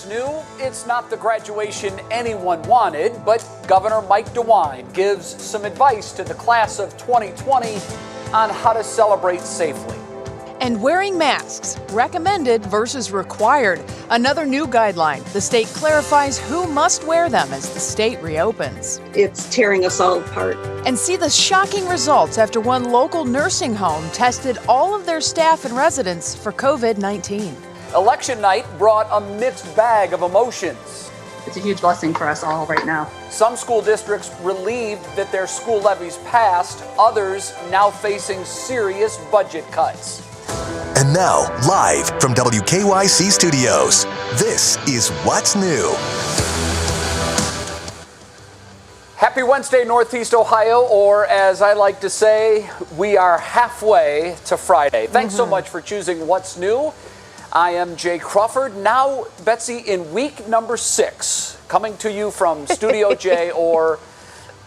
what's new? It's not the graduation anyone wanted, but Governor Mike Dewine gives some advice to the class of 2020 on how to celebrate safely. And wearing masks, recommended versus required. Another new guideline. The state clarifies who must wear them as the state reopens. It's tearing us all apart. And see the shocking results after one local nursing home tested all of their staff and residents for COVID-19. Election night brought a mixed bag of emotions. It's a huge blessing for us all right now. Some school districts relieved that their school levies passed, others now facing serious budget cuts. And now, live from WKYC Studios, this is What's New. Happy Wednesday, Northeast Ohio, or as I like to say, we are halfway to Friday. Thanks so much for choosing What's New. I am Jay Crawford. Now, Betsy, in week number 6, coming to you from Studio J or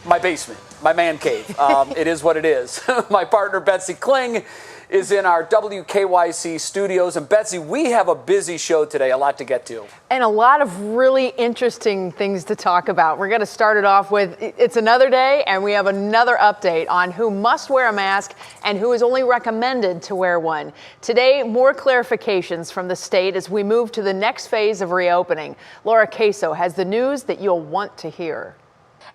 my basement, my man cave. It is what it is. My partner, Betsy Kling, is in our WKYC studios. And Betsy, we have a busy show today, a lot to get to. And a lot of really interesting things to talk about. We're going to start it off with, it's another day, and we have another update on who must wear a mask and who is only recommended to wear one. Today, more clarifications from the state as we move to the next phase of reopening. Laura Queso has the news that you'll want to hear.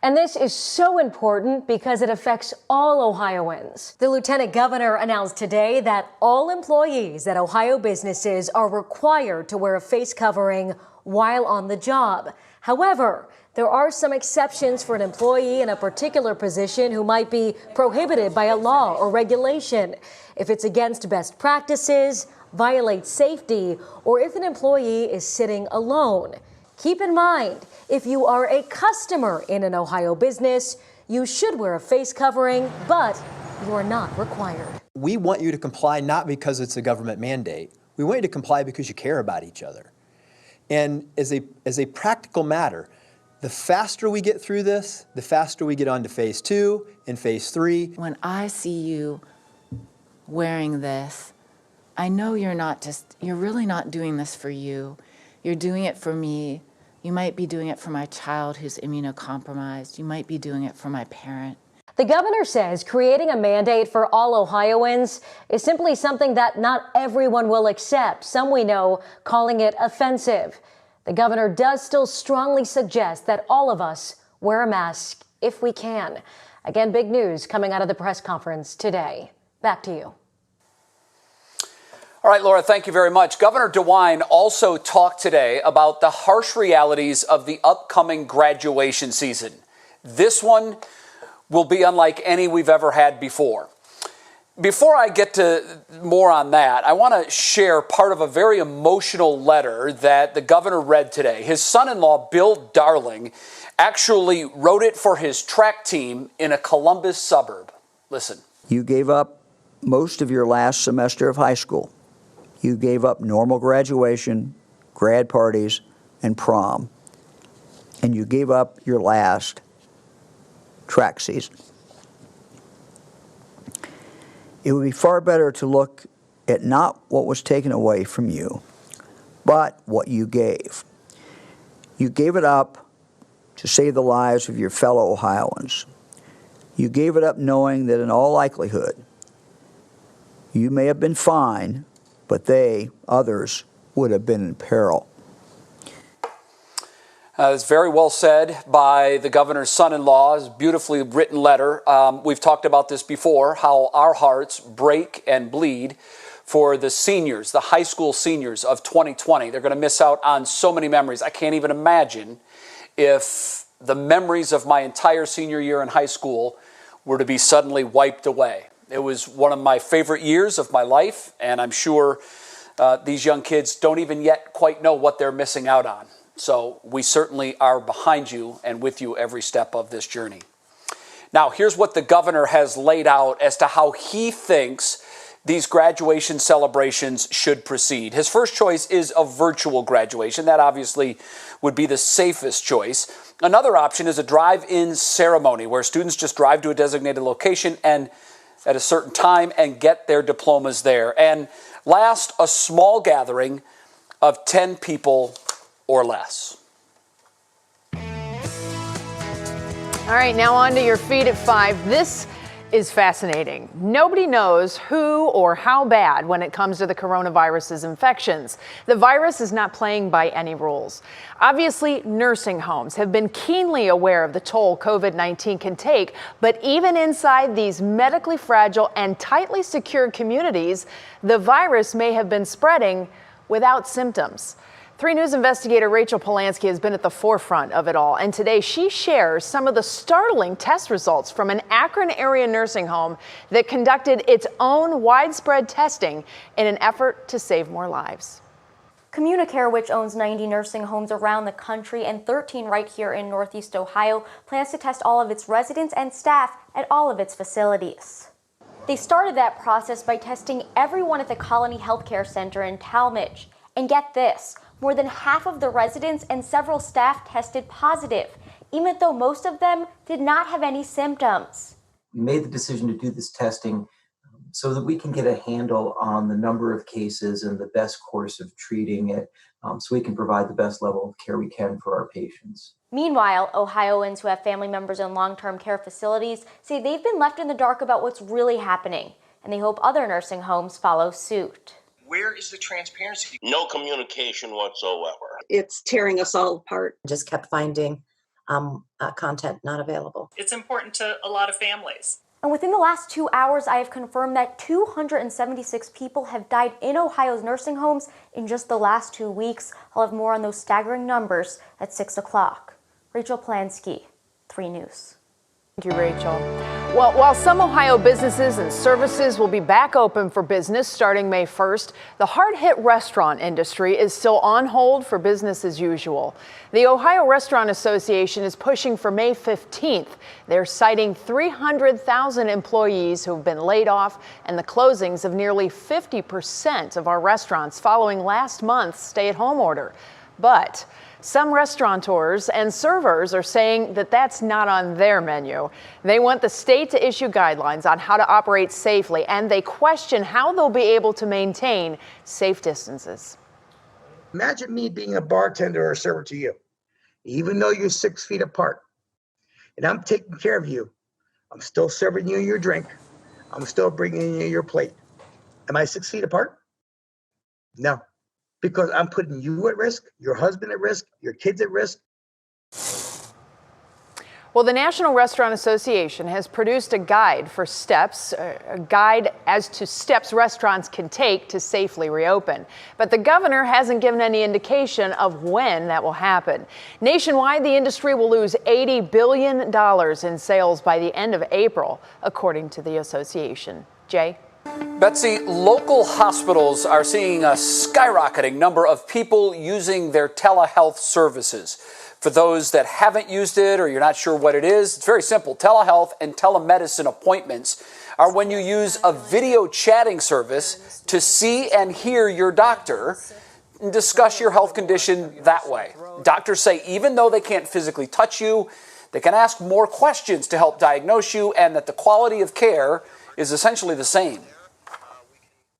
And this is so important because it affects all Ohioans. The lieutenant governor announced today that all employees at Ohio businesses are required to wear a face covering while on the job. However, there are some exceptions for an employee in a particular position who might be prohibited by a law or regulation. If it's against best practices, violates safety, or if an employee is sitting alone. Keep in mind, if you are a customer in an Ohio business, you should wear a face covering, but you are not required. We want you to comply not because it's a government mandate. We want you to comply because you care about each other. And as a practical matter, the faster we get through this, the faster we get on to phase 2 and phase 3. When I see you wearing this, I know you're really not doing this for you. You're doing it for me. You might be doing it for my child who's immunocompromised. You might be doing it for my parent. The governor says creating a mandate for all Ohioans is simply something that not everyone will accept. Some we know calling it offensive. The governor does still strongly suggest that all of us wear a mask if we can. Again, big news coming out of the press conference today. Back to you. All right, Laura, thank you very much. Governor Dewine also talked today about the harsh realities of the upcoming graduation season. This one will be unlike any we've ever had before. Before I get to more on that, I want to share part of a very emotional letter that the governor read today. His son-in-law, Bill Darling, actually wrote it for his track team in a Columbus suburb. Listen. You gave up most of your last semester of high school. You gave up normal graduation, grad parties, and prom. And you gave up your last track season. It would be far better to look at not what was taken away from you, but what you gave. You gave it up to save the lives of your fellow Ohioans. You gave it up knowing that in all likelihood, you may have been fine, but others, would have been in peril. It's very well said by the governor's son-in-law. It's a beautifully written letter. We've talked about this before, how our hearts break and bleed for the seniors, the high school seniors of 2020. They're going to miss out on so many memories. I can't even imagine if the memories of my entire senior year in high school were to be suddenly wiped away. It was one of my favorite years of my life, and I'm sure these young kids don't even yet quite know what they're missing out on. So we certainly are behind you and with you every step of this journey. Now, here's what the governor has laid out as to how he thinks these graduation celebrations should proceed. His first choice is a virtual graduation. That obviously would be the safest choice. Another option is a drive-in ceremony where students just drive to a designated location and at a certain time and get their diplomas there. And last, a small gathering of 10 people or less. All right, now on to your feed at 5. This is fascinating. Nobody knows who or how bad when it comes to the coronavirus's infections. The virus is not playing by any rules. Obviously, nursing homes have been keenly aware of the toll COVID-19 can take, but even inside these medically fragile and tightly secured communities, the virus may have been spreading without symptoms. 3 News investigator Rachel Polanski has been at the forefront of it all, and today she shares some of the startling test results from an Akron area nursing home that conducted its own widespread testing in an effort to save more lives. Communicare, which owns 90 nursing homes around the country and 13 right here in Northeast Ohio, plans to test all of its residents and staff at all of its facilities. They started that process by testing everyone at the Colony Healthcare Center in Talmadge. And get this, more than half of the residents and several staff tested positive, even though most of them did not have any symptoms. We made the decision to do this testing so that we can get a handle on the number of cases and the best course of treating it, so we can provide the best level of care we can for our patients. Meanwhile, Ohioans who have family members in long-term care facilities say they've been left in the dark about what's really happening, and they hope other nursing homes follow suit. Where is the transparency? No communication whatsoever. It's tearing us all apart. Just kept finding content not available. It's important to a lot of families. And within the last 2 hours, I have confirmed that 276 people have died in Ohio's nursing homes in just the last 2 weeks. I'll have more on those staggering numbers at 6 o'clock. Rachel Polanski, 3 News. Thank you, Rachel. Well, while some Ohio businesses and services will be back open for business starting May 1st, the hard-hit restaurant industry is still on hold for business as usual. The Ohio Restaurant Association is pushing for May 15th. They're citing 300,000 employees who've been laid off and the closings of nearly 50% of our restaurants following last month's stay-at-home order. But some restaurateurs and servers are saying that that's not on their menu. They want the state to issue guidelines on how to operate safely, and they question how they'll be able to maintain safe distances. Imagine me being a bartender or a server to you, even though you're 6 feet apart, and I'm taking care of you. I'm still serving you your drink. I'm still bringing you your plate. Am I 6 feet apart? No. Because I'm putting you at risk, your husband at risk, your kids at risk. Well, the National Restaurant Association has produced a guide for steps, a guide as to steps restaurants can take to safely reopen. But the governor hasn't given any indication of when that will happen. Nationwide, the industry will lose $80 billion in sales by the end of April, according to the association. Jay? Betsy, local hospitals are seeing a skyrocketing number of people using their telehealth services. For those that haven't used it or you're not sure what it is, it's very simple. Telehealth and telemedicine appointments are when you use a video chatting service to see and hear your doctor and discuss your health condition that way. Doctors say even though they can't physically touch you, they can ask more questions to help diagnose you, and that the quality of care is essentially the same.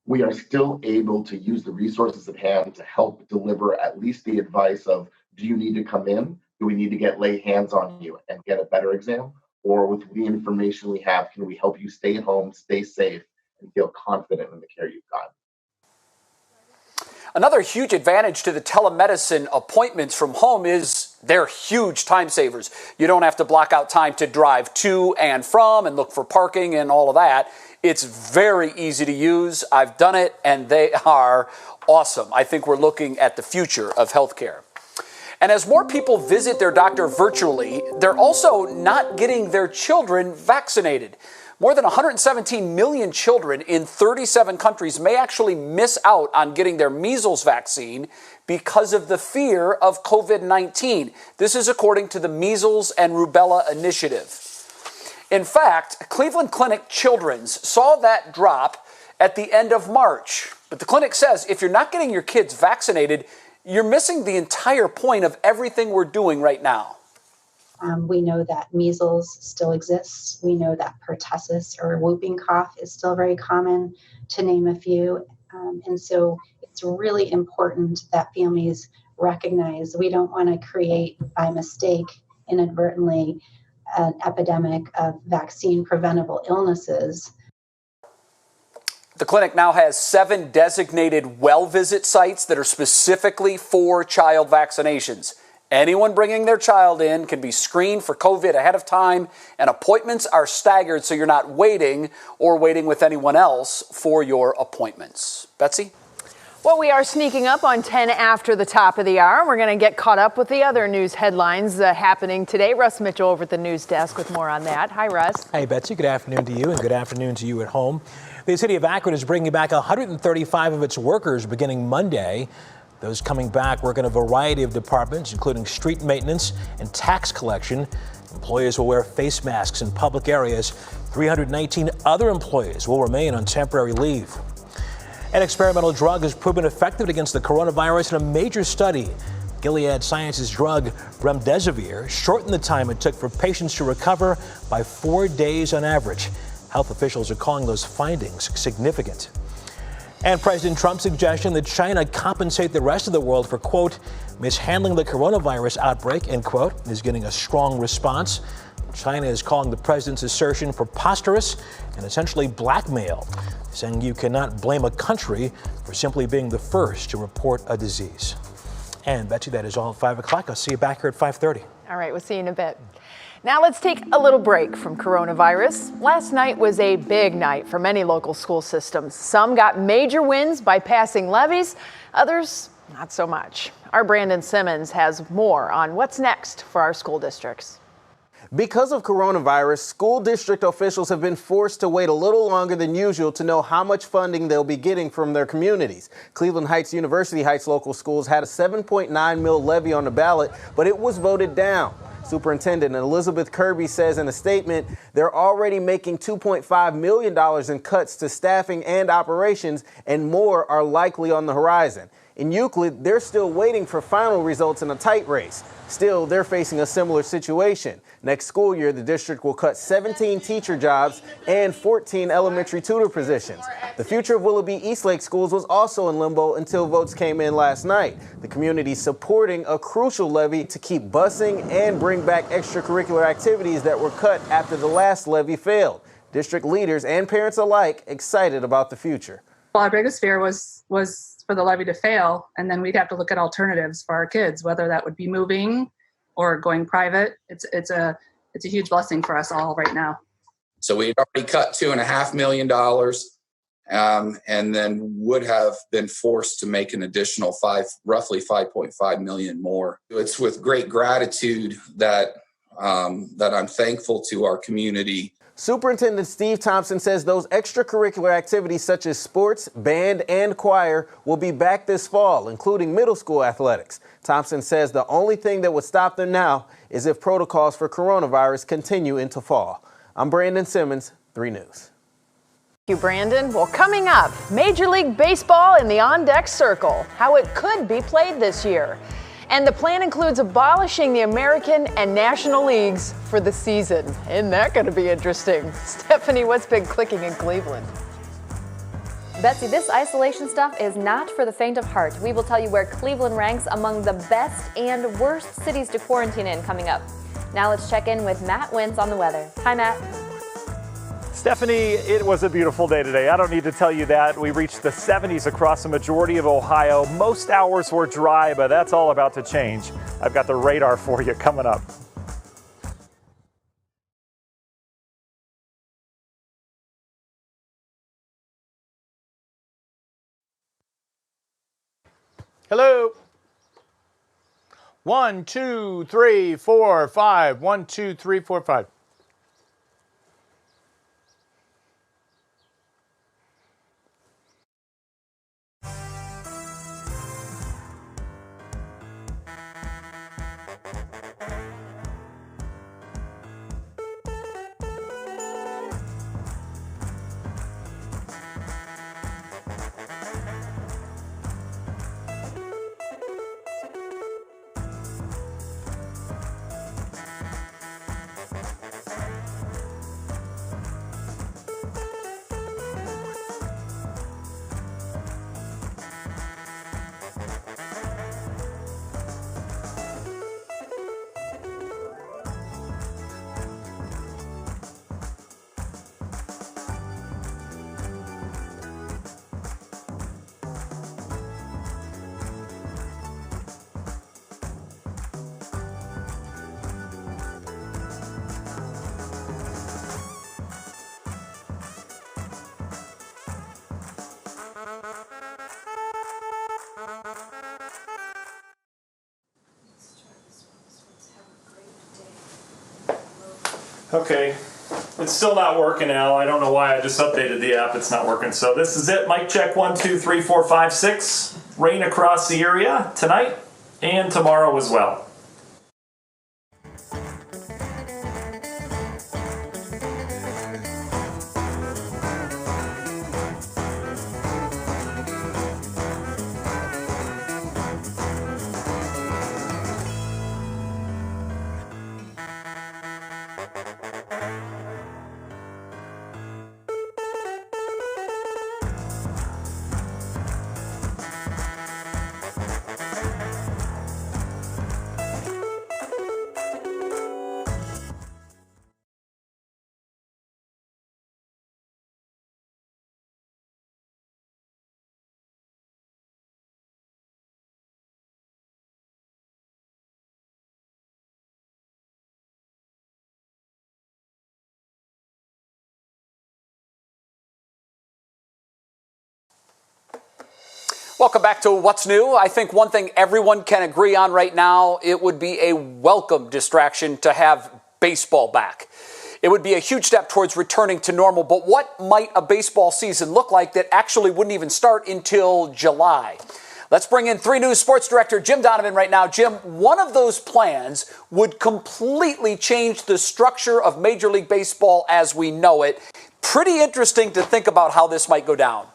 We are still able to use the resources at hand to help deliver at least the advice of, do you need to come in? Do we need to lay hands on you and get a better exam? Or with the information we have, can we help you stay at home, stay safe, and feel confident in the care you've got? Another huge advantage to the telemedicine appointments from home is they're huge time savers. You don't have to block out time to drive to and from and look for parking and all of that. It's very easy to use. I've done it, and they are awesome. I think we're looking at the future of healthcare. And as more people visit their doctor virtually, they're also not getting their children vaccinated. More than 117 million children in 37 countries may actually miss out on getting their measles vaccine because of the fear of COVID-19. This is according to the Measles and Rubella Initiative. In fact, Cleveland Clinic Children's saw that drop at the end of March. But the clinic says if you're not getting your kids vaccinated, you're missing the entire point of everything we're doing right now. We know that measles still exists. We know that pertussis or whooping cough is still very common, to name a few. And so it's really important that families recognize we don't want to create by mistake, inadvertently, an epidemic of vaccine preventable illnesses. The clinic now has 7 designated well visit sites that are specifically for child vaccinations. Anyone bringing their child in can be screened for COVID ahead of time, and appointments are staggered so you're not waiting with anyone else for your appointments. Betsy? Well, we are sneaking up on 10 after the top of the hour. We're going to get caught up with the other news headlines happening today. Russ Mitchell over at the news desk with more on that. Hi, Russ. Hey, Betsy. Good afternoon to you, and good afternoon to you at home. The city of Akron is bringing back 135 of its workers beginning Monday. Those coming back work in a variety of departments, including street maintenance and tax collection. Employees will wear face masks in public areas. 319 other employees will remain on temporary leave. An experimental drug has proven effective against the coronavirus in a major study. Gilead Sciences drug remdesivir shortened the time it took for patients to recover by 4 days on average. Health officials are calling those findings significant. And President Trump's suggestion that China compensate the rest of the world for, quote, mishandling the coronavirus outbreak, end quote, is getting a strong response. China is calling the president's assertion preposterous and essentially blackmail, saying you cannot blame a country for simply being the first to report a disease. And Betsy, that is all at 5 o'clock. I'll see you back here at 5:30. All right, we'll see you in a bit. Now let's take a little break from coronavirus. Last night was a big night for many local school systems. Some got major wins by passing levies, others not so much. Our Brandon Simmons has more on what's next for our school districts. Because of coronavirus, school district officials have been forced to wait a little longer than usual to know how much funding they'll be getting from their communities. Cleveland Heights University Heights local schools had a $7.9 million levy on the ballot, but it was voted down. Superintendent Elizabeth Kirby says in a statement they're already making $2.5 million in cuts to staffing and operations, and more are likely on the horizon. In Euclid, they're still waiting for final results in a tight race. Still, they're facing a similar situation. Next school year, the district will cut 17 teacher jobs and 14 elementary tutor positions. The future of Willoughby Eastlake schools was also in limbo until votes came in last night. The community supporting a crucial levy to keep busing and bring back extracurricular activities that were cut after the last levy failed. District leaders and parents alike excited about the future. Well, our biggest fear was for the levy to fail, and then we'd have to look at alternatives for our kids, whether that would be moving or going private. It's a huge blessing for us all right now. So we'd already cut $2.5 million, and then would have been forced to make an additional roughly $5.5 million more. It's with great gratitude that I'm thankful to our community. Superintendent Steve Thompson says those extracurricular activities such as sports, band, and choir will be back this fall, including middle school athletics. Thompson says the only thing that would stop them now is if protocols for coronavirus continue into fall. I'm Brandon Simmons, 3 News. Thank you, Brandon. Well, coming up, Major League Baseball in the on-deck circle, how it could be played this year. And the plan includes abolishing the American and National Leagues for the season. Isn't that going to be interesting? Stephanie, what's been clicking in Cleveland? Betsy, this isolation stuff is not for the faint of heart. We will tell you where Cleveland ranks among the best and worst cities to quarantine in coming up. Now let's check in with Matt Wentz on the weather. Hi, Matt. Stephanie, it was a beautiful day today. I don't need to tell you that. We reached the 70s across the majority of Ohio. Most hours were dry, but that's all about to change. I've got the radar for you coming up. Hello. 1, 2, 3, 4, 5. 1, 2, 3, 4, 5. Okay. It's still not working, Al. I don't know why. I just updated the app. It's not working. So this is it. Mic check 1, 2, 3, 4, 5, 6. Rain across the area tonight and tomorrow as well. Welcome back to What's New. I think one thing everyone can agree on right now, it would be a welcome distraction to have baseball back. It would be a huge step towards returning to normal, but what might a baseball season look like that actually wouldn't even start until July? Let's bring in 3 News sports director Jim Donovan right now. Jim, one of those plans would completely change the structure of Major League Baseball as we know it. Pretty interesting to think about how this might go down.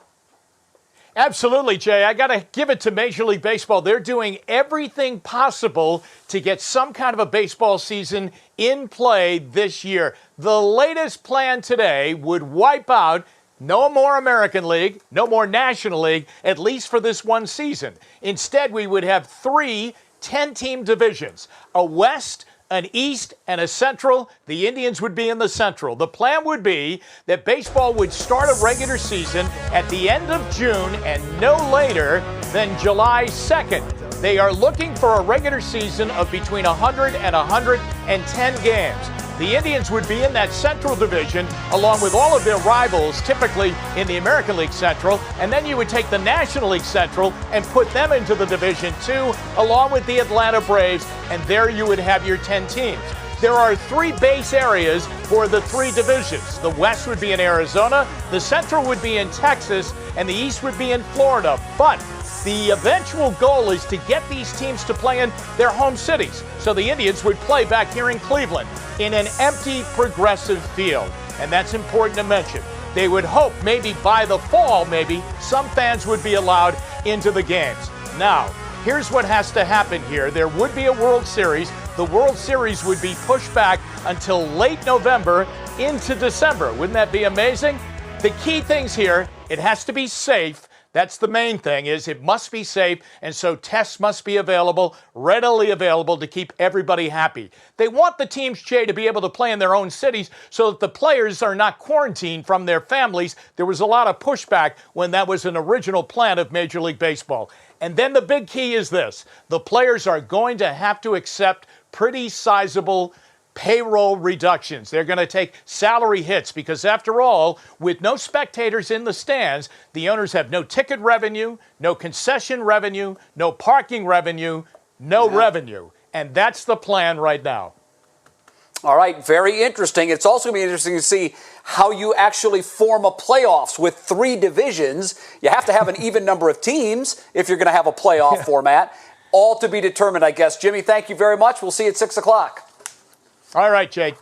Absolutely, Jay. I got to give it to Major League Baseball. They're doing everything possible to get some kind of a baseball season in play this year. The latest plan today would wipe out no more American League, no more National League, at least for this one season. Instead, we would have 3 10-team divisions, a West, an East, and a Central. The Indians would be in the Central. The plan would be that baseball would start a regular season at the end of June and no later than July 2nd. They are looking for a regular season of between 100 and 110 games. The Indians would be in that Central Division along with all of their rivals, typically in the American League Central, and then you would take the National League Central and put them into the Division 2 along with the Atlanta Braves, and there you would have your 10 teams. There are 3 base areas for the 3 divisions. The West would be in Arizona, the Central would be in Texas, and the East would be in Florida. But the eventual goal is to get these teams to play in their home cities. So the Indians would play back here in Cleveland in an empty Progressive field. And that's important to mention. They would hope maybe by the fall, maybe some fans would be allowed into the games. Now, here's what has to happen here. There would be a World Series. The World Series would be pushed back until late November into December. Wouldn't that be amazing? The key things here, it has to be safe. That's the main thing, is it must be safe, and so tests must be available, readily available to keep everybody happy. They want the teams, Jay, to be able to play in their own cities so that the players are not quarantined from their families. There was a lot of pushback when that was an original plan of Major League Baseball. And then the big key is this. The players are going to have to accept pretty sizable payroll reductions. They're going to take salary hits because, after all, with no spectators in the stands, the owners have no ticket revenue, no concession revenue, no parking revenue, no revenue. And that's the plan right now. All right, very interesting. It's also going to be interesting to see how you actually form a playoffs with 3 divisions. You have to have an even number of teams if you're going to have a playoff format. All to be determined, I guess. Jimmy, thank you very much. We'll see you at 6 o'clock. All right, Jay.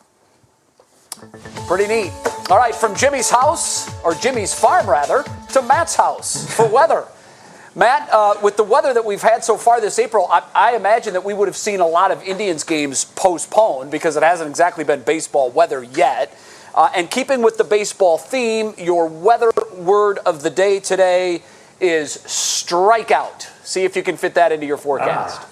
Pretty neat. All right, from Jimmy's house, or Jimmy's farm rather, to Matt's house for weather. Matt, with the weather that we've had so far this April, I imagine that we would have seen a lot of Indians games postponed because it hasn't exactly been baseball weather yet. And keeping with the baseball theme, your weather word of the day today is strikeout. See if you can fit that into your forecast.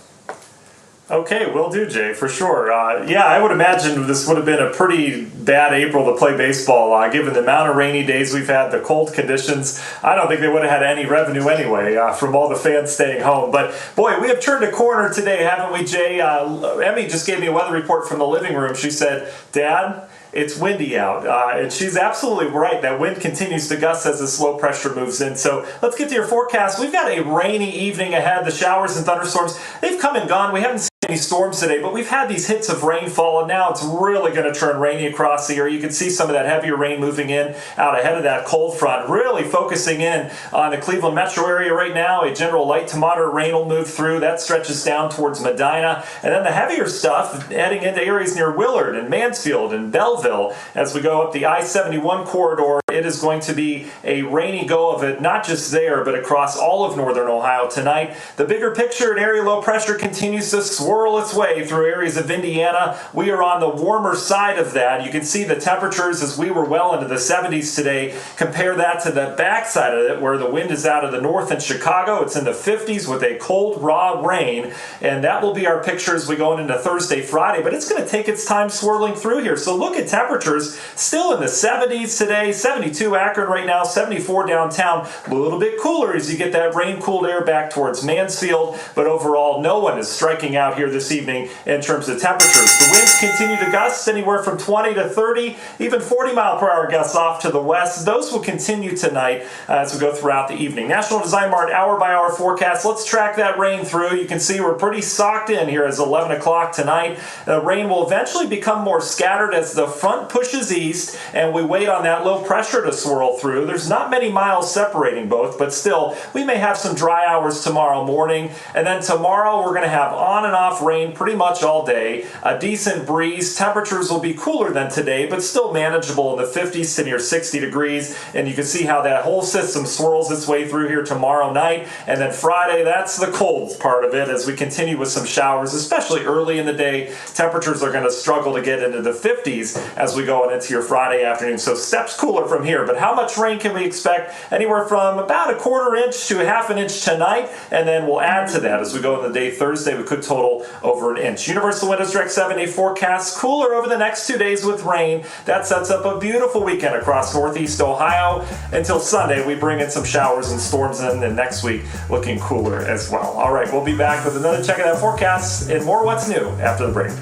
Okay, will do, Jay, for sure. Yeah, I would imagine this would have been a pretty bad April to play baseball, given the amount of rainy days we've had, the cold conditions. I don't think they would have had any revenue anyway from all the fans staying home. But, boy, we have turned a corner today, haven't we, Jay? Emmy just gave me a weather report from the living room. She said, Dad, it's windy out. And she's absolutely right. That wind continues to gust as the slow pressure moves in. So let's get to your forecast. We've got a rainy evening ahead. The showers and thunderstorms, they've come and gone. We haven't any storms today, but we've had these hits of rainfall, and now it's really going to turn rainy across the area. You can see some of that heavier rain moving in out ahead of that cold front, really focusing in on the Cleveland metro area right now. A general light to moderate rain will move through. That stretches down towards Medina, and then the heavier stuff heading into areas near Willard and Mansfield and Belleville. As we go up the I-71 corridor, it is going to be a rainy go of it, not just there, but across all of northern Ohio tonight. The bigger picture, an area low pressure continues to swirl its way through areas of Indiana. We are on the warmer side of that. You can see the temperatures as we were well into the 70s today. Compare that to the backside of it where the wind is out of the north in Chicago. It's in the 50s with a cold, raw rain, and that will be our picture as we go into Thursday, Friday, but it's going to take its time swirling through here. So look at temperatures still in the 70s today, 72 Akron right now, 74 downtown, a little bit cooler as you get that rain-cooled air back towards Mansfield, but overall no one is striking out here this evening in terms of temperatures. The winds continue to gust anywhere from 20 to 30, even 40-mile-per-hour gusts off to the west. Those will continue tonight as we go throughout the evening. National Design Mart hour-by-hour forecast. Let's track that rain through. You can see we're pretty socked in here as 11 o'clock tonight. The rain will eventually become more scattered as the front pushes east and we wait on that low pressure to swirl through. There's not many miles separating both, but still, we may have some dry hours tomorrow morning, and then tomorrow we're going to have on and off rain pretty much all day, a decent breeze. Temperatures will be cooler than today, but still manageable in the 50s to near 60 degrees, and you can see how that whole system swirls its way through here tomorrow night, and then Friday, that's the cold part of it as we continue with some showers, especially early in the day. Temperatures are going to struggle to get into the 50s as we go into your Friday afternoon, so steps cooler from here. But how much rain can we expect? Anywhere from about a quarter inch to a half an inch tonight, and then we'll add to that as we go in the day Thursday. We could total over an inch. Universal Windows Direct 7-day forecast, cooler over the next 2 days with rain. That sets up a beautiful weekend across northeast Ohio. Until Sunday, we bring in some showers and storms in, and next week looking cooler as well. All right, we'll be back with another check of that forecast and more what's new after the break.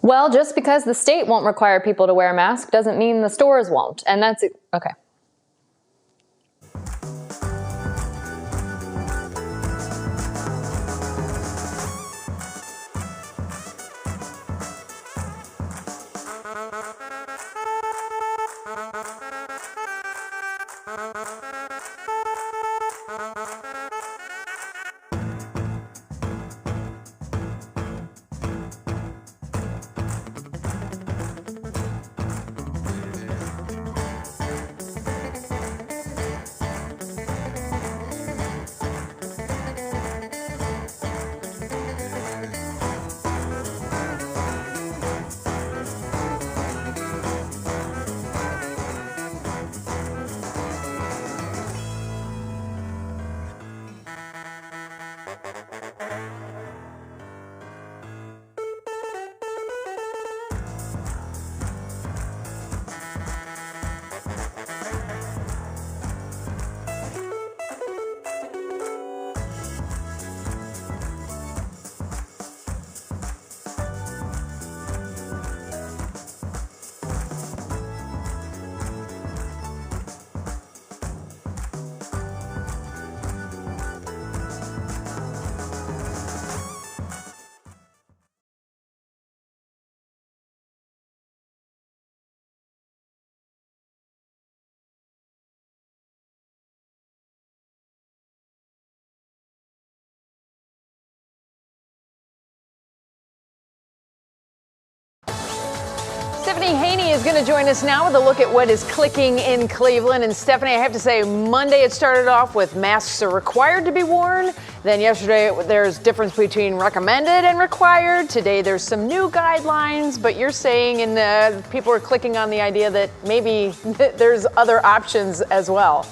Well, just because the state won't require people to wear a mask doesn't mean the stores won't. And that's okay. Stephanie Haney is going to join us now with a look at what is clicking in Cleveland. And Stephanie, I have to say, Monday it started off with masks are required to be worn. Then yesterday there's difference between recommended and required. Today there's some new guidelines, but you're saying people are clicking on the idea that maybe there's other options as well.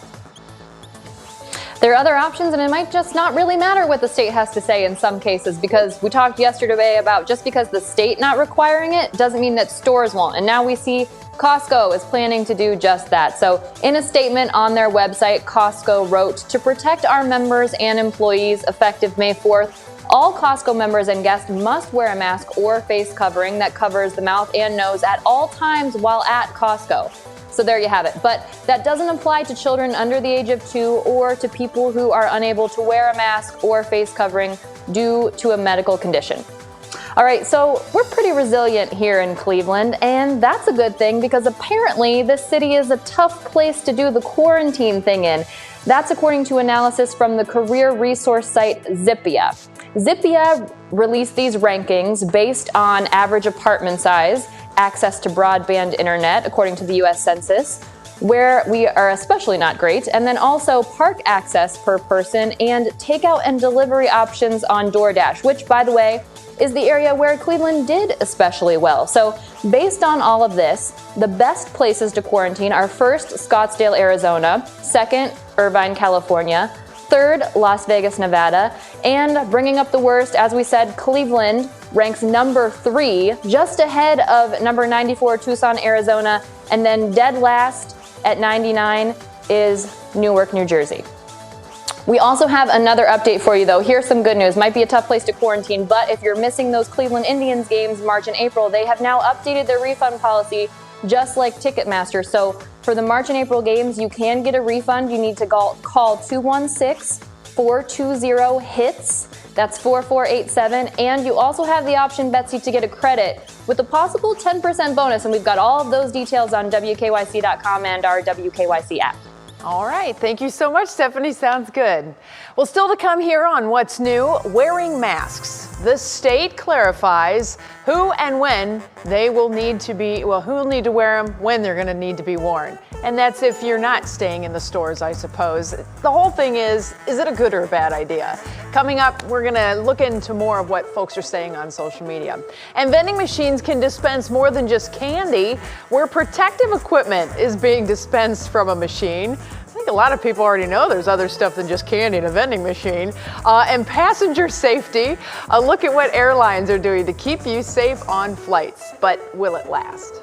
There are other options, and it might just not really matter what the state has to say in some cases, because we talked yesterday about just because the state not requiring it doesn't mean that stores won't. And now we see Costco is planning to do just that. So in a statement on their website, Costco wrote, "To protect our members and employees effective May 4th, all Costco members and guests must wear a mask or face covering that covers the mouth and nose at all times while at Costco." So there you have it. But that doesn't apply to children under the age of 2 or to people who are unable to wear a mask or face covering due to a medical condition. All right, so we're pretty resilient here in Cleveland, and that's a good thing because apparently this city is a tough place to do the quarantine thing in. That's according to analysis from the career resource site Zippia. Zippia released these rankings based on average apartment size, access to broadband internet, according to the U.S. Census, where we are especially not great, and then also park access per person and takeout and delivery options on DoorDash, which, by the way, is the area where Cleveland did especially well. So based on all of this, the best places to quarantine are first, Scottsdale, Arizona, second, Irvine, California, third, Las Vegas, Nevada, and bringing up the worst, as we said, Cleveland ranks number 3, just ahead of number 94, Tucson, Arizona, and then dead last at 99 is Newark, New Jersey. We also have another update for you, though. Here's some good news. Might be a tough place to quarantine, but if you're missing those Cleveland Indians games March and April, they have now updated their refund policy just like Ticketmaster. So for the March and April games, you can get a refund. You need to call 216-420-HITS. That's 4487. And you also have the option, Betsy, to get a credit with a possible 10% bonus. And we've got all of those details on WKYC.com and our WKYC app. All right. Thank you so much, Stephanie. Sounds good. Well, still to come here on What's New, wearing masks. The state clarifies who and when they will need to be, who will need to wear them, when they're going to need to be worn. And that's if you're not staying in the stores, I suppose. The whole thing is it a good or a bad idea? Coming up, we're going to look into more of what folks are saying on social media. And vending machines can dispense more than just candy, where protective equipment is being dispensed from a machine. I think a lot of people already know there's other stuff than just candy in a vending machine. And passenger safety, a look at what airlines are doing to keep you safe on flights. But will it last?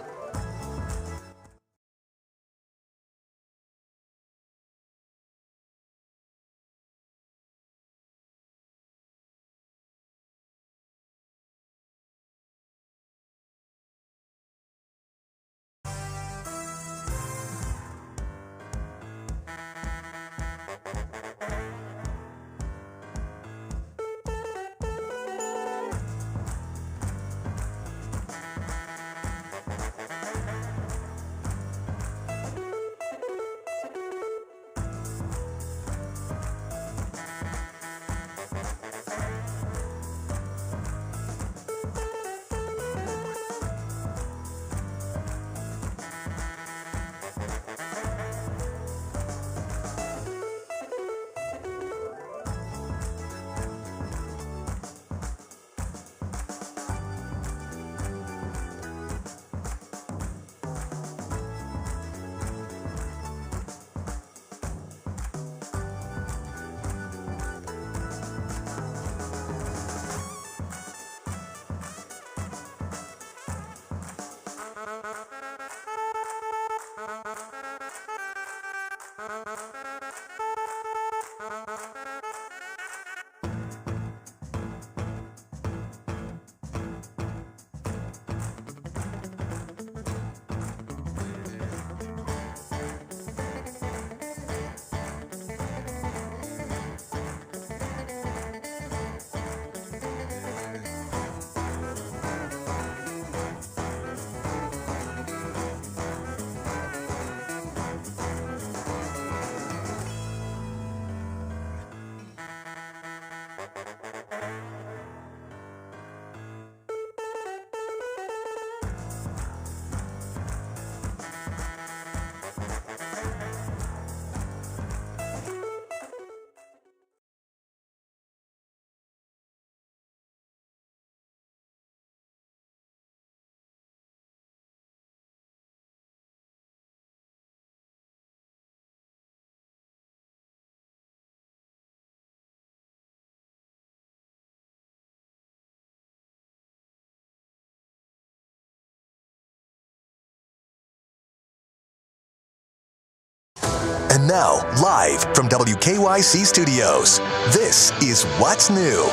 And now, live from WKYC Studios, this is What's New.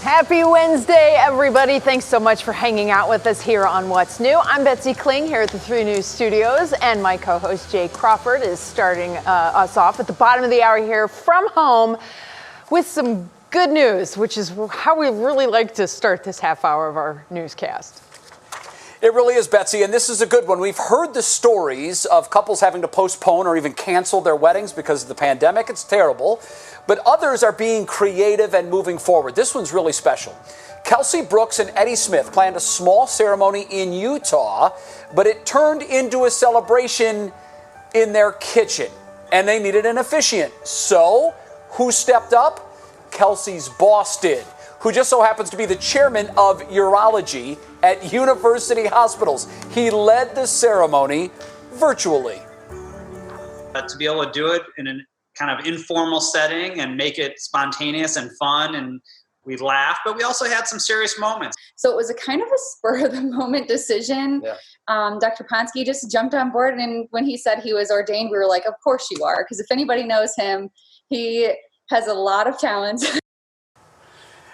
Happy Wednesday, everybody. Thanks so much for hanging out with us here on What's New. I'm Betsy Kling here at the 3 News Studios, and my co-host Jay Crawford is starting us off at the bottom of the hour here from home with some good news, which is how we really like to start this half hour of our newscast. It really is, Betsy, and this is a good one. We've heard the stories of couples having to postpone or even cancel their weddings because of the pandemic. It's terrible. But others are being creative and moving forward. This one's really special. Kelsey Brooks and Eddie Smith planned a small ceremony in Utah, but it turned into a celebration in their kitchen, and they needed an officiant. So, who stepped up? Kelsey's boss did, who just so happens to be the chairman of urology at University Hospitals. He led the ceremony virtually. To be able to do it in a kind of informal setting and make it spontaneous and fun, and we laughed, but we also had some serious moments. So it was a kind of a spur of the moment decision. Yeah. Dr. Ponsky just jumped on board, and when he said he was ordained, we were like, of course you are, because if anybody knows him, he has a lot of talents.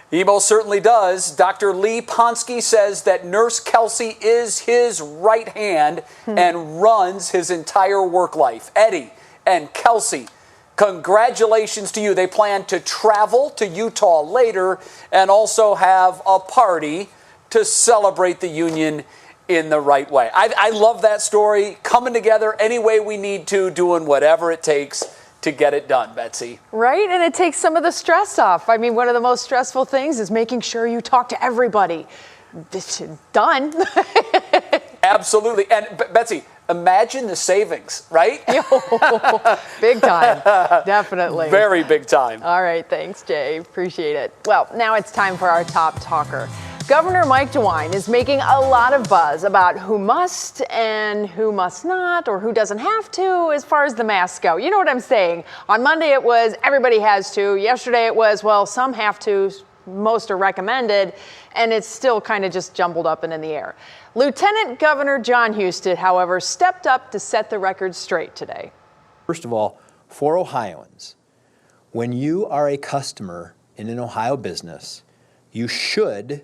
He most certainly does. Dr. Lee Ponsky says that Nurse Kelsey is his right hand and runs his entire work life. Eddie and Kelsey, congratulations to you. They plan to travel to Utah later and also have a party to celebrate the union in the right way. I love that story. Coming together any way we need to, doing whatever it takes to get it done, Betsy. Right, and it takes some of the stress off. I mean, one of the most stressful things is making sure you talk to everybody. It's done. Absolutely. And Betsy, imagine the savings, right? Big time, definitely. Very big time. All right, thanks, Jay. Appreciate it. Well, now it's time for our top talker. Governor Mike Dewine is making a lot of buzz about who must and who must not, or who doesn't have to, as far as the masks go. You know what I'm saying? On Monday it was everybody has to. Yesterday it was, well, some have to, most are recommended, and it's still kind of just jumbled up and in the air. Lieutenant Governor John Husted, however, stepped up to set the record straight today. First of all, for Ohioans, when you are a customer in an Ohio business, you should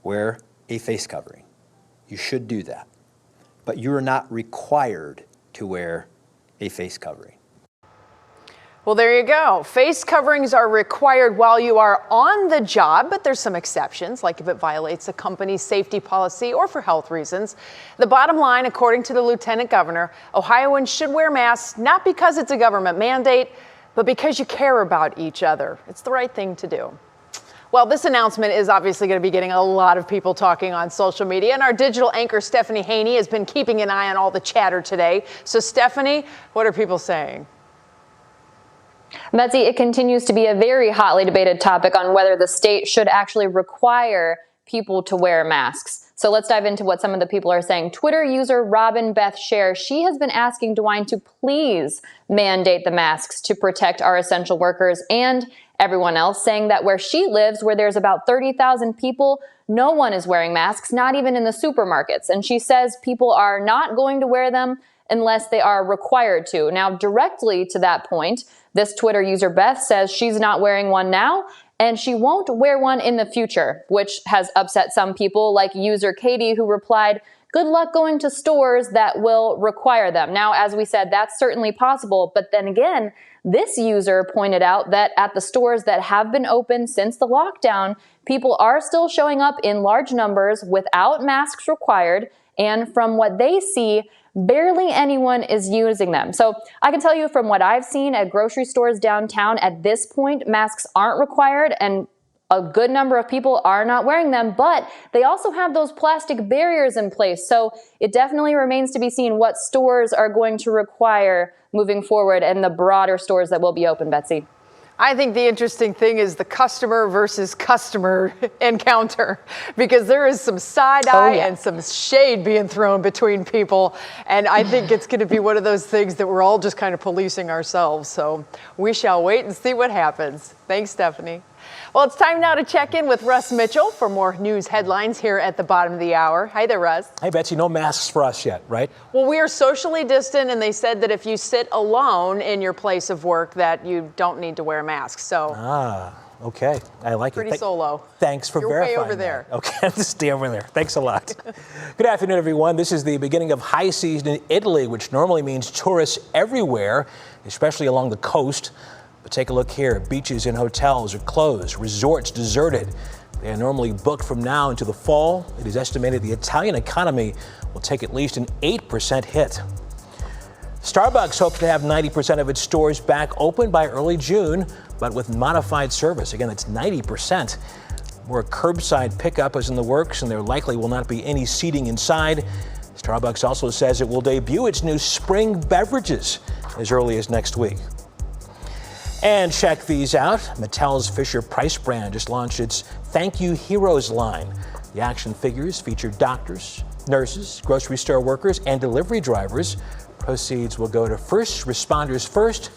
wear a face covering. You should do that. But you are not required to wear a face covering. Well, there you go. Face coverings are required while you are on the job, but there's some exceptions, like if it violates a company's safety policy or for health reasons. The bottom line, according to the Lieutenant Governor, Ohioans should wear masks not because it's a government mandate, but because you care about each other. It's the right thing to do. Well, this announcement is obviously going to be getting a lot of people talking on social media, and our digital anchor, Stephanie Haney, has been keeping an eye on all the chatter today. So, Stephanie, what are people saying? Betsy, it continues to be a very hotly debated topic on whether the state should actually require people to wear masks. So let's dive into what some of the people are saying. Twitter user Robin Beth Scher, she has been asking Dewine to please mandate the masks to protect our essential workers and everyone else, saying that where she lives, where there's about 30,000 people, no one is wearing masks, not even in the supermarkets. And she says people are not going to wear them unless they are required to. Now, directly to that point, this Twitter user Beth says she's not wearing one now, and she won't wear one in the future, which has upset some people, like user Katie, who replied, "Good luck going to stores that will require them." Now, as we said, that's certainly possible, but then again, this user pointed out that at the stores that have been open since the lockdown, people are still showing up in large numbers without masks required, and from what they see, barely anyone is using them. So I can tell you from what I've seen at grocery stores downtown, at this point, masks aren't required, and a good number of people are not wearing them, but they also have those plastic barriers in place. So it definitely remains to be seen what stores are going to require moving forward and the broader stores that will be open, Betsy. I think the interesting thing is the customer versus customer encounter, because there is some side eye and some shade being thrown between people. And I think it's going to be one of those things that we're all just kind of policing ourselves. So we shall wait and see what happens. Thanks, Stephanie. Well, it's time now to check in with Russ Mitchell for more news headlines here at the bottom of the hour. Hi there, Russ. Hey, Betsy, no masks for us yet, right? Well, we are socially distant, and they said that if you sit alone in your place of work, that you don't need to wear a mask. So. Okay. I like Pretty it. solo. Thanks for You're verifying way over there. that. Okay, I'll just stay over there. Thanks a lot. Good afternoon, everyone. This is the beginning of high season in Italy, which normally means tourists everywhere, especially along the coast. But take a look here. Beaches and hotels are closed, resorts deserted. They are normally booked from now into the fall. It is estimated the Italian economy will take at least an 8% hit. Starbucks hopes to have 90% of its stores back open by early June, but with modified service. Again, it's 90%. More curbside pickup is in the works, and there likely will not be any seating inside. Starbucks also says it will debut its new spring beverages as early as next week. And check these out. Mattel's Fisher-Price brand just launched its Thank You Heroes line. The action figures feature doctors, nurses, grocery store workers, and delivery drivers. Proceeds will go to first responders first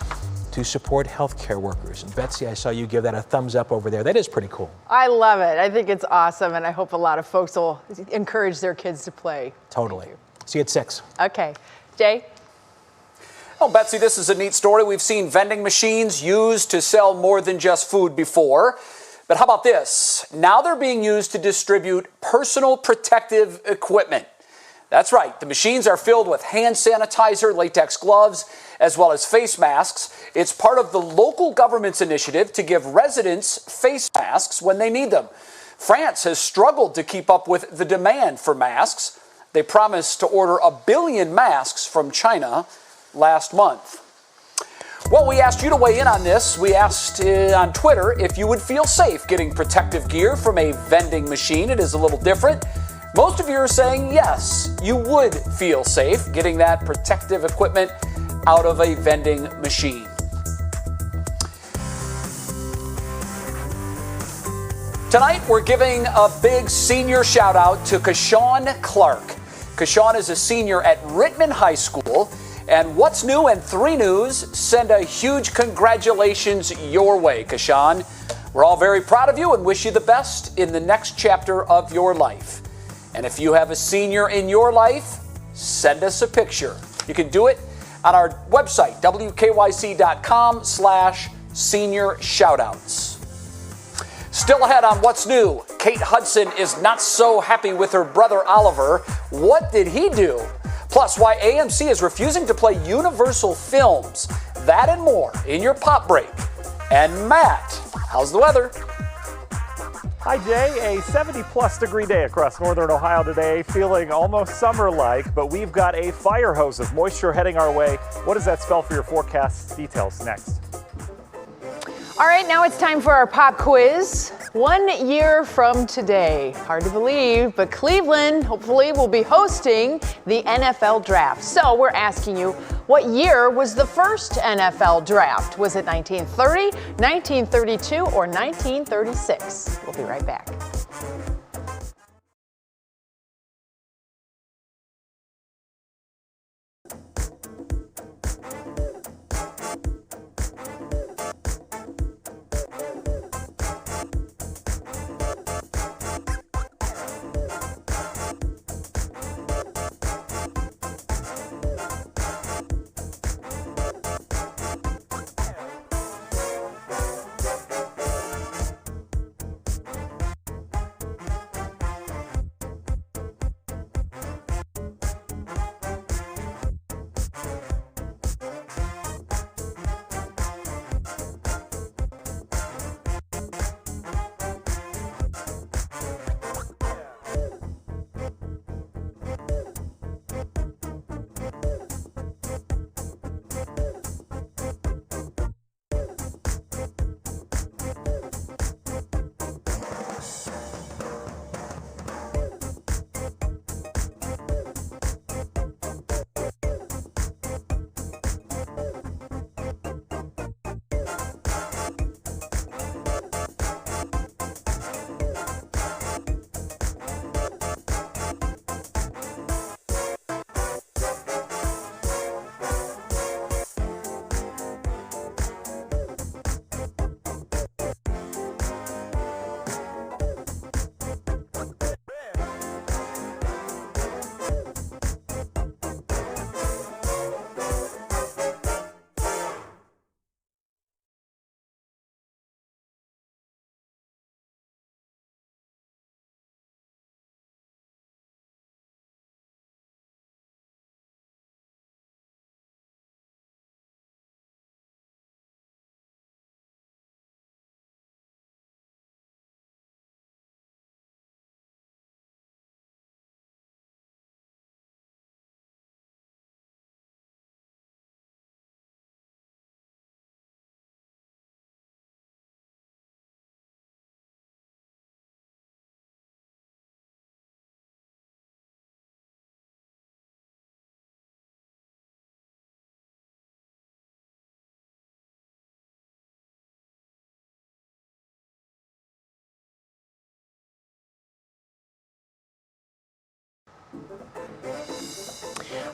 to support healthcare workers. And Betsy, I saw you give that a thumbs up over there. That is pretty cool. I love it. I think it's awesome, and I hope a lot of folks will encourage their kids to play. Totally. See you at 6. Okay. Jay? Oh, Betsy, this is a neat story. We've seen vending machines used to sell more than just food before. But how about this? Now they're being used to distribute personal protective equipment. That's right. The machines are filled with hand sanitizer, latex gloves, as well as face masks. It's part of the local government's initiative to give residents face masks when they need them. France has struggled to keep up with the demand for masks. They promised to order 1 billion masks from China last month. Well, we asked you to weigh in on this. We asked on Twitter if you would feel safe getting protective gear from a vending machine. It is a little different. Most of you are saying yes, you would feel safe getting that protective equipment out of a vending machine. Tonight, we're giving a big senior shout out to Kashawn Clark. Kashawn is a senior at Rittman High School. And What's New and 3 News send a huge congratulations your way, Kashawn. We're all very proud of you and wish you the best in the next chapter of your life. And if you have a senior in your life, send us a picture. You can do it on our website, wkyc.com/senior shoutouts. Still ahead on What's New, Kate Hudson is not so happy with her brother Oliver. What did he do? Plus, why AMC is refusing to play Universal films. That and more in your pop break. And Matt, how's the weather? Hi, Jay. A 70-plus degree day across northern Ohio today, feeling almost summer-like, but we've got a fire hose of moisture heading our way. What does that spell for your forecast? Details next. All right, now it's time for our pop quiz. 1 year from today. Hard to believe, but Cleveland hopefully will be hosting the NFL draft. So we're asking you, what year was the first NFL draft? Was it 1930, 1932, or 1936? We'll be right back.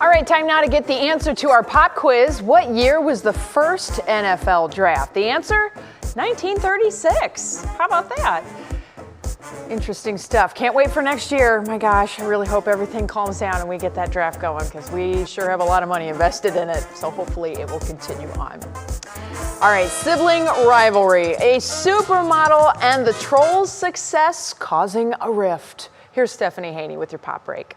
All right, time now to get the answer to our pop quiz. What year was the first NFL draft? The answer, 1936. How about that? Interesting stuff. Can't wait for next year. My gosh, I really hope everything calms down and we get that draft going because we sure have a lot of money invested in it. So hopefully it will continue on. All right, Sibling Rivalry. A supermodel and the troll's success causing a rift. Here's Stephanie Haney with your pop break.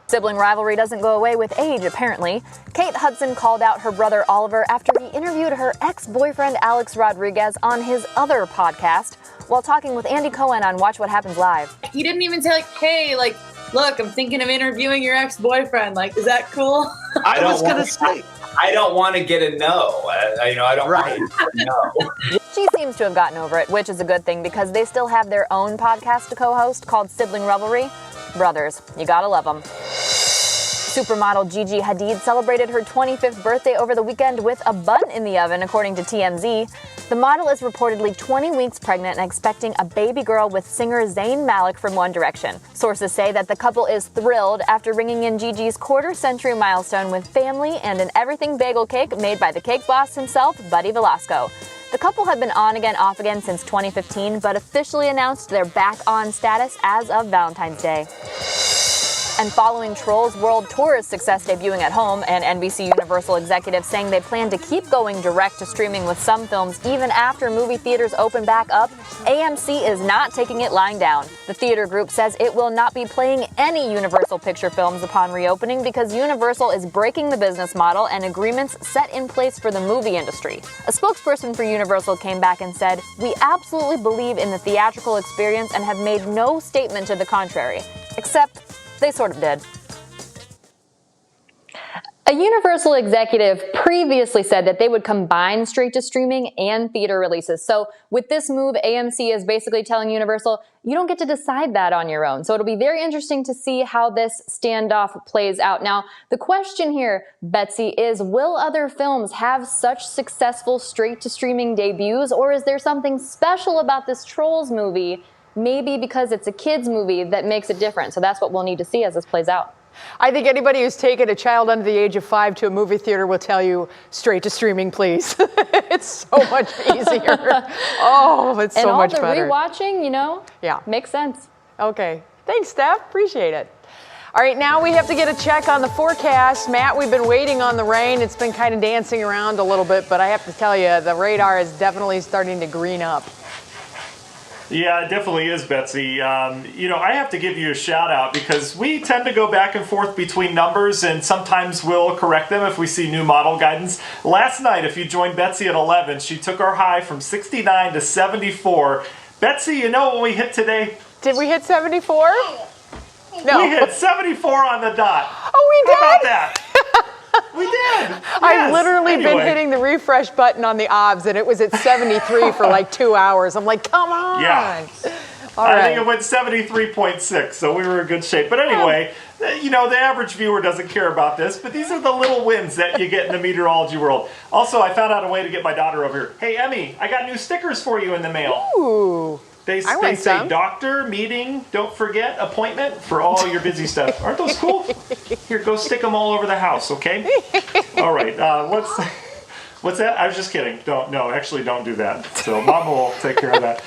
Sibling rivalry doesn't go away with age, apparently. Kate Hudson called out her brother Oliver after he interviewed her ex-boyfriend Alex Rodriguez on his other podcast while talking with Andy Cohen on Watch What Happens Live. He didn't even say, like, hey, like, look, I'm thinking of interviewing your ex-boyfriend. Like, is that cool? I don't want to get a no. I don't want to get a no. She seems to have gotten over it, which is a good thing because they still have their own podcast to co-host called Sibling Rivalry. Brothers, you gotta love them. Supermodel Gigi Hadid celebrated her 25th birthday over the weekend with a bun in the oven, according to TMZ. The model is reportedly 20 weeks pregnant and expecting a baby girl with singer Zayn Malik from One Direction. Sources say that the couple is thrilled after ringing in Gigi's quarter-century milestone with family and an everything bagel cake made by the cake boss himself, Buddy Velasco. The couple have been on again, off again since 2015, but officially announced their back-on status as of Valentine's Day. And following Trolls World Tour's success debuting at home, and NBC Universal executives saying they plan to keep going direct to streaming with some films even after movie theaters open back up, AMC is not taking it lying down. The theater group says it will not be playing any Universal Picture films upon reopening because Universal is breaking the business model and agreements set in place for the movie industry. A spokesperson for Universal came back and said, "We absolutely believe in the theatrical experience and have made no statement to the contrary." Except they sort of did. A Universal executive previously said that they would combine straight-to-streaming and theater releases. So with this move, AMC is basically telling Universal, you don't get to decide that on your own. So it'll be very interesting to see how this standoff plays out. Now, the question here, Betsy, is will other films have such successful straight-to-streaming debuts, or is there something special about this Trolls movie, maybe because it's a kid's movie, that makes it different? So that's what we'll need to see as this plays out. I think anybody who's taken a child under the age of 5 to a movie theater will tell you, straight to streaming, please. It's so much easier. Oh, it's so much better. And all the rewatching, yeah, makes sense. Okay. Thanks, Steph. Appreciate it. All right, now we have to get a check on the forecast. Matt, we've been waiting on the rain. It's been kind of dancing around a little bit, but I have to tell you, the radar is definitely starting to green up. Yeah, it definitely is, Betsy. I have to give you a shout out because we tend to go back and forth between numbers and sometimes we'll correct them if we see new model guidance. Last night, if you joined Betsy at 11, she took our high from 69 to 74. Betsy, you know what we hit today? Did we hit 74? No. We hit 74 on the dot. Oh, we did? How about that? We did. I've literally been hitting the refresh button on the OBS, and it was at 73 for like 2 hours. I'm like, come on. Yeah. I think it went 73.6, so we were in good shape. But anyway, the average viewer doesn't care about this, but these are the little wins that you get in the meteorology world. Also, I found out a way to get my daughter over here. Hey, Emmy, I got new stickers for you in the mail. Ooh. They say doctor, meeting, don't forget, appointment for all your busy stuff. Aren't those cool? Here, go stick them all over the house, okay? All right, what's that? I was just kidding. Don't do that. So Mama will take care of that.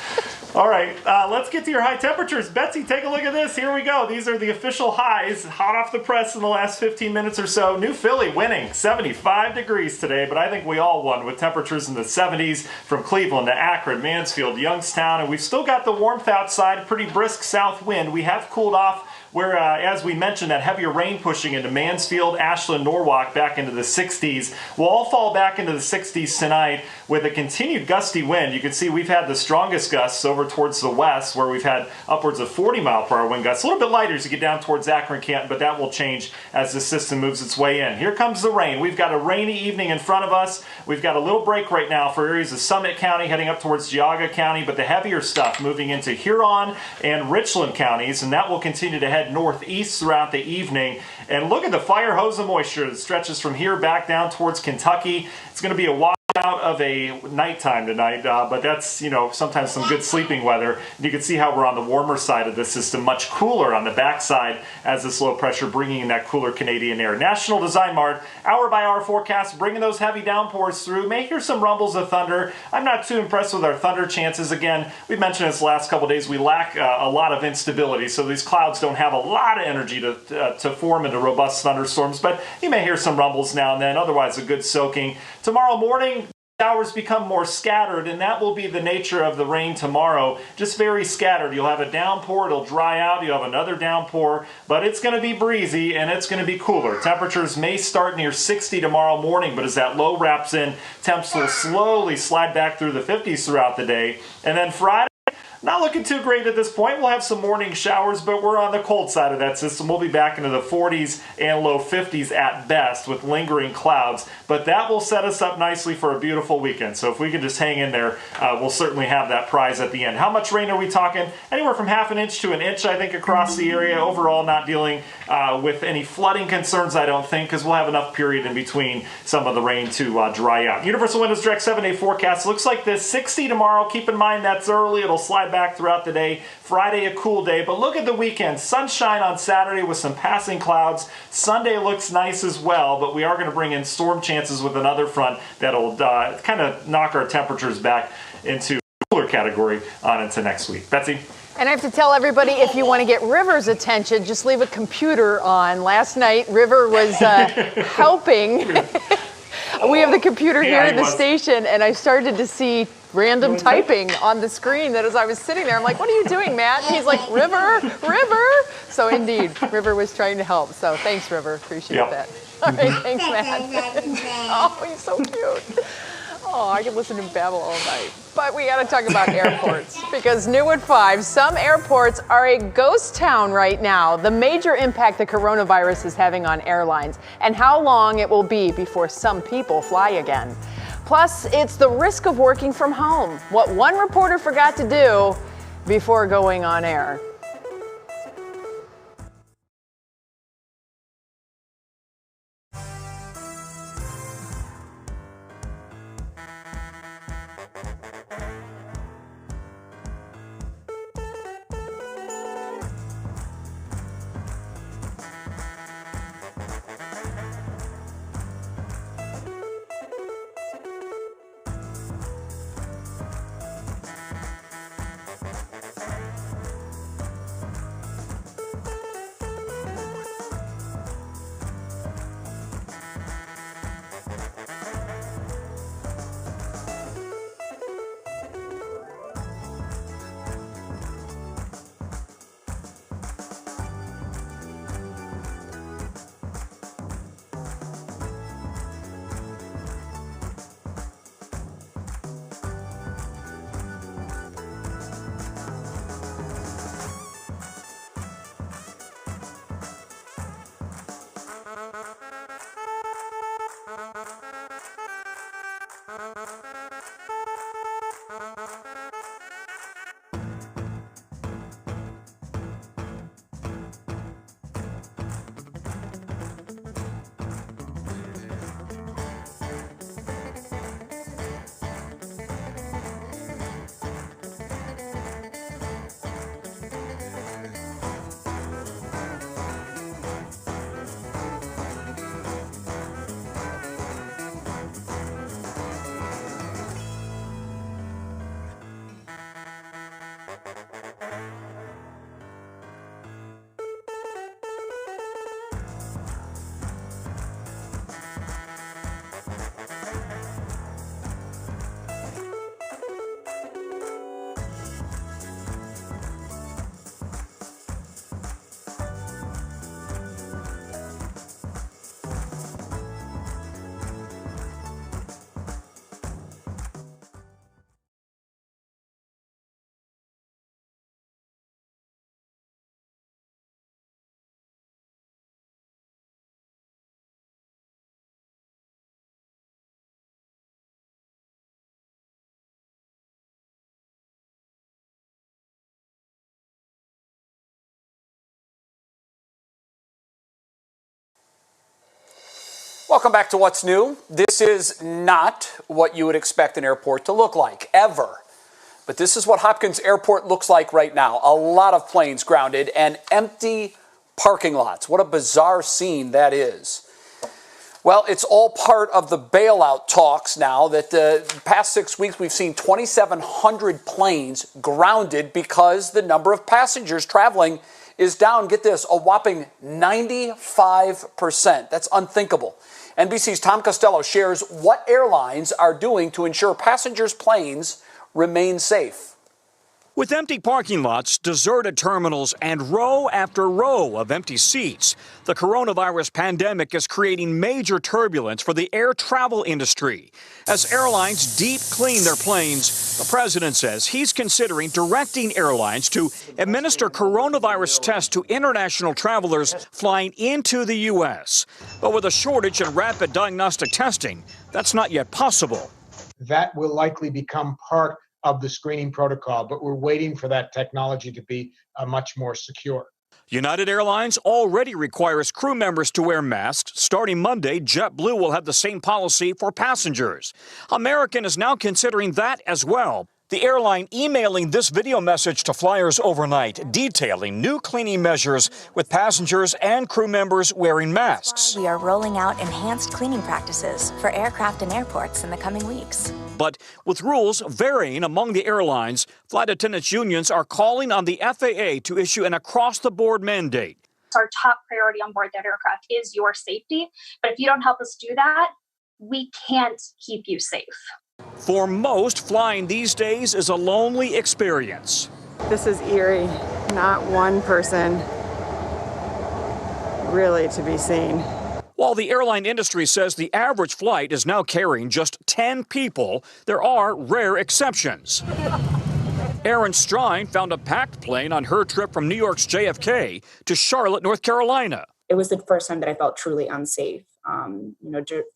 All right, let's get to your high temperatures. Betsy, take a look at this. Here we go. These are the official highs, hot off the press in the last 15 minutes or so. New Philly winning 75 degrees today, but I think we all won with temperatures in the 70s from Cleveland to Akron, Mansfield, Youngstown, and we've still got the warmth outside, pretty brisk south wind. We have cooled off where, as we mentioned, that heavier rain pushing into Mansfield, Ashland, Norwalk back into the 60s. We'll all fall back into the 60s tonight with a continued gusty wind. You can see we've had the strongest gusts over towards the west where we've had upwards of 40-mile-per-hour wind gusts. A little bit lighter as you get down towards Akron, Canton, but that will change as the system moves its way in. Here comes the rain. We've got a rainy evening in front of us. We've got a little break right now for areas of Summit County heading up towards Geauga County, but the heavier stuff moving into Huron and Richland counties, and that will continue to head northeast throughout the evening. And look at the fire hose of moisture that stretches from here back down towards Kentucky. It's going to be a out of a nighttime tonight, but that's, sometimes some good sleeping weather. And you can see how we're on the warmer side of the system, much cooler on the backside as this low pressure bringing in that cooler Canadian air. National Design Mart, hour by hour forecast, bringing those heavy downpours through. May hear some rumbles of thunder. I'm not too impressed with our thunder chances. Again, we've mentioned this the last couple of days, we lack a lot of instability, so these clouds don't have a lot of energy to form into robust thunderstorms, but you may hear some rumbles now and then. Otherwise, a good soaking. Tomorrow morning, showers become more scattered, and that will be the nature of the rain tomorrow. Just very scattered. You'll have a downpour, it'll dry out, you'll have another downpour, but it's going to be breezy and it's going to be cooler. Temperatures may start near 60 tomorrow morning, but as that low wraps in, temps will slowly slide back through the 50s throughout the day. And then Friday, not looking too great at this point. We'll have some morning showers, but we're on the cold side of that system. We'll be back into the 40s and low 50s at best with lingering clouds, but that will set us up nicely for a beautiful weekend. So if we can just hang in there, we'll certainly have that prize at the end. How much rain are we talking? Anywhere from half an inch to an inch, I think, across the area. Overall, not dealing with any flooding concerns, I don't think, because we'll have enough period in between some of the rain to dry out. Universal Windows Direct 7-day forecast looks like this. 60 tomorrow. Keep in mind that's early. It'll slide back throughout the day. Friday, a cool day, but look at the weekend. Sunshine on Saturday with some passing clouds. Sunday looks nice as well, but we are going to bring in storm chances with another front that'll kind of knock our temperatures back into cooler category on into next week. Betsy? And I have to tell everybody, if you want to get River's attention, just leave a computer on. Last night, River was helping. We have the computer here at the station, and I started to see random typing on the screen that as I was sitting there, I'm like, what are you doing, Matt? And he's like, River. So indeed, River was trying to help. So thanks, River. Appreciate that. All right, thanks, Matt. Oh, he's so cute. Oh, I could listen to him babble all night. But we got to talk about airports because new at 5, some airports are a ghost town right now. The major impact the coronavirus is having on airlines and how long it will be before some people fly again. Plus, it's the risk of working from home. What one reporter forgot to do before going on air. Welcome back to What's New. This is not what you would expect an airport to look like, ever. But this is what Hopkins Airport looks like right now. A lot of planes grounded and empty parking lots. What a bizarre scene that is. Well, it's all part of the bailout talks now that the past 6 weeks we've seen 2,700 planes grounded because the number of passengers traveling is down, get this, a whopping 95%. That's unthinkable. NBC's Tom Costello shares what airlines are doing to ensure passengers' planes remain safe. With empty parking lots, deserted terminals, and row after row of empty seats, the coronavirus pandemic is creating major turbulence for the air travel industry. As airlines deep clean their planes, the president says he's considering directing airlines to administer coronavirus tests to international travelers flying into the U.S. But with a shortage in rapid diagnostic testing, that's not yet possible. That will likely become part of the screening protocol, but we're waiting for that technology to be much more secure. United Airlines already requires crew members to wear masks. Starting Monday, JetBlue will have the same policy for passengers. American is now considering that as well. The airline emailing this video message to flyers overnight, detailing new cleaning measures with passengers and crew members wearing masks. We are rolling out enhanced cleaning practices for aircraft and airports in the coming weeks. But with rules varying among the airlines, flight attendants unions are calling on the FAA to issue an across-the-board mandate. Our top priority on board that aircraft is your safety. But if you don't help us do that, we can't keep you safe. For most, flying these days is a lonely experience. This is eerie. Not one person really to be seen. While the airline industry says the average flight is now carrying just 10 people, there are rare exceptions. Erin Strine found a packed plane on her trip from New York's JFK to Charlotte, North Carolina. It was the first time that I felt truly unsafe,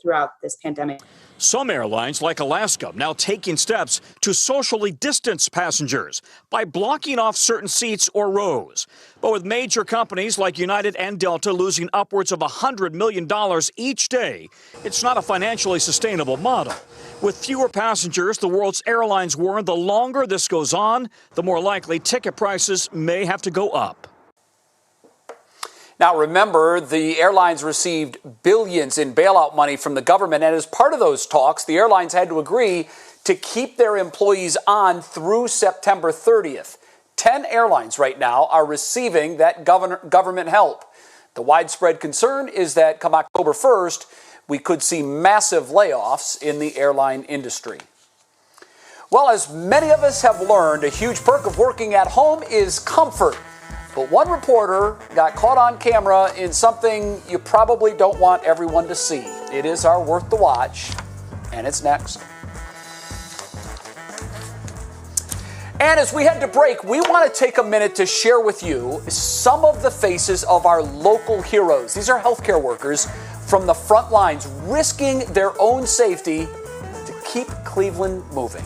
throughout this pandemic. Some airlines, like Alaska, now taking steps to socially distance passengers by blocking off certain seats or rows. But with major companies like United and Delta losing upwards of $100 million each day, it's not a financially sustainable model. With fewer passengers, the world's airlines warn the longer this goes on, the more likely ticket prices may have to go up. Now, remember, the airlines received billions in bailout money from the government, and as part of those talks, the airlines had to agree to keep their employees on through September 30th. 10 airlines right now are receiving that government help. The widespread concern is that come October 1st, we could see massive layoffs in the airline industry. Well, as many of us have learned, a huge perk of working at home is comfort. But one reporter got caught on camera in something you probably don't want everyone to see. It is our Worth the Watch, and it's next. And as we head to break, we want to take a minute to share with you some of the faces of our local heroes. These are healthcare workers from the front lines, risking their own safety to keep Cleveland moving.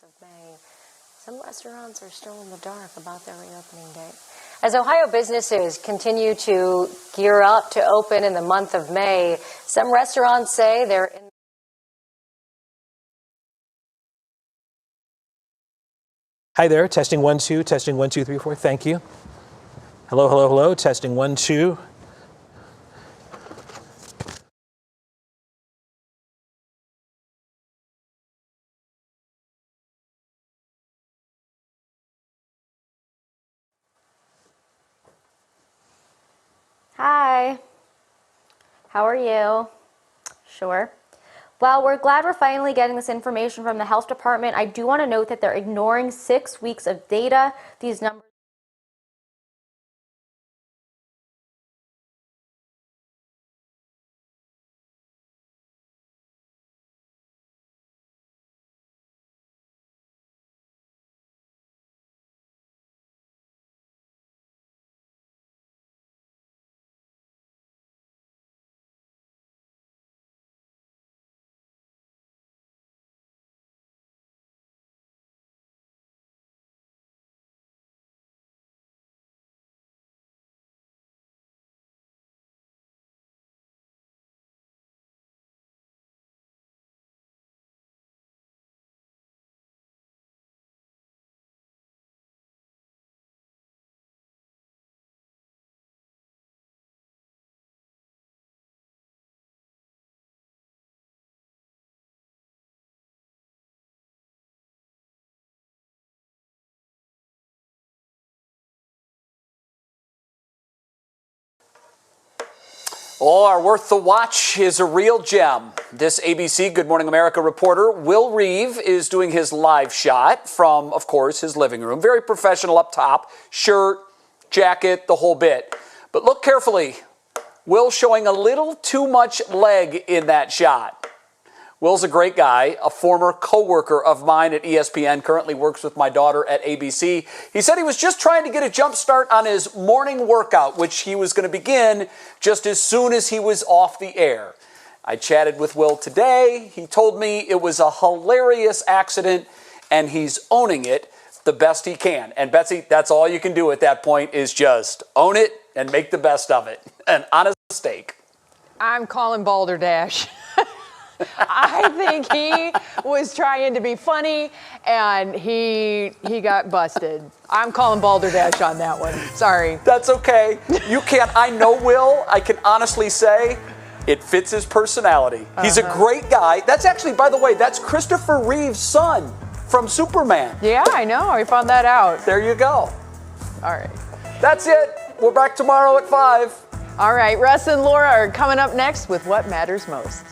month of May. Some restaurants are still in the dark about their reopening date. As Ohio businesses continue to gear up to open in the month of May, some restaurants say they're in. Hi there, testing 1 2, testing 1 2 3 4. Thank you. Hello, hello, hello. Testing 1 2. Hi. How are you? Sure. Well, we're glad we're finally getting this information from the health department. I do want to note that they're ignoring 6 weeks of data. These numbers. Oh, our Worth the Watch is a real gem. This ABC Good Morning America reporter, Will Reeve, is doing his live shot from, of course, his living room. Very professional up top, shirt, jacket, the whole bit. But look carefully. Will showing a little too much leg in that shot. Will's a great guy, a former co-worker of mine at ESPN, currently works with my daughter at ABC. He said he was just trying to get a jump start on his morning workout, which he was going to begin just as soon as he was off the air. I chatted with Will today. He told me it was a hilarious accident, and he's owning it the best he can. And Betsy, that's all you can do at that point is just own it and make the best of it. An honest mistake. I'm calling Balderdash. I think he was trying to be funny, and he got busted. I'm calling Balderdash on that one. Sorry. That's okay. You can't. I know Will. I can honestly say it fits his personality. He's a great guy. That's actually, by the way, that's Christopher Reeve's son from Superman. Yeah, I know. I found that out. There you go. All right. That's it. We're back tomorrow at 5. All right. Russ and Laura are coming up next with What Matters Most.